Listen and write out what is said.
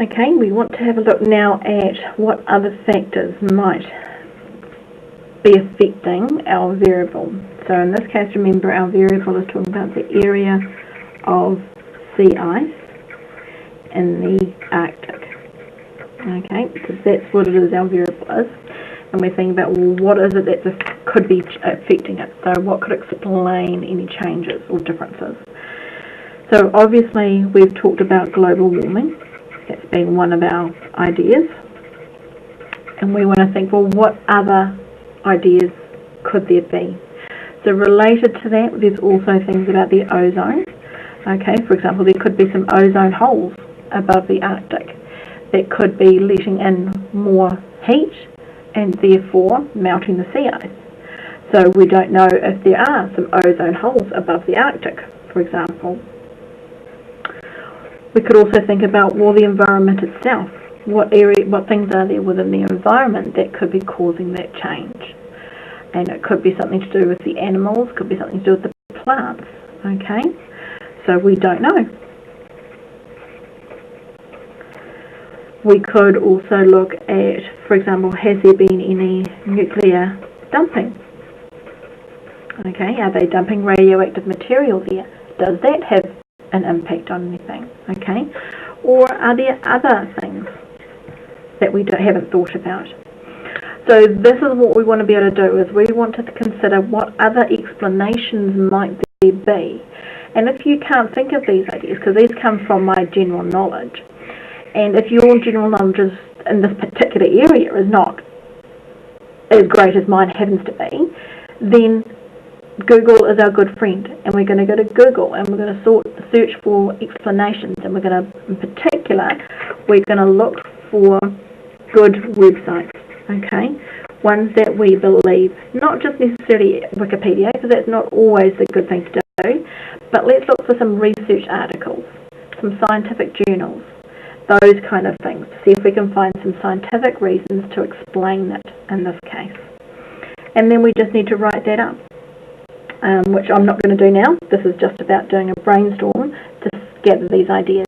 Okay, we want to have a look now at what other factors might be affecting our variable. So in this case, remember our variable is talking about the area of sea ice in the Arctic. Okay, because that's what it is, our variable is. And we're thinking about, well, what is it that could be affecting it? So what could explain any changes or differences? So obviously we've talked about global warming. That's been one of our ideas. And we want to think, well, what other ideas could there be? So related to that, there's also things about the ozone. Okay, for example, there could be some ozone holes above the Arctic that could be letting in more heat and therefore melting the sea ice. So we don't know if there are some ozone holes above the Arctic, for example. We could also think about, well, the environment itself. What things are there within the environment that could be causing that change? And it could be something to do with the animals, could be something to do with the plants. Okay, so we don't know. We could also look at, for example, has there been any nuclear dumping? Okay, are they dumping radioactive material there? Does that have an impact on anything? Okay, or are there other things that we haven't thought about? So this is what we want to be able to do, is we want to consider what other explanations might there be. And if you can't think of these ideas, because these come from my general knowledge, and if your general knowledge is in this particular area is not as great as mine happens to be, then Google is our good friend, and we're going to go to Google and we're going to search for explanations, and we're going to, in particular, we're going to look for good websites, okay, ones that we believe, not just necessarily Wikipedia, because that's not always a good thing to do, but let's look for some research articles, some scientific journals, those kind of things, to see if we can find some scientific reasons to explain it in this case. And then we just need to write that up, which I'm not going to do now. This is just about doing a brainstorm to gather these ideas.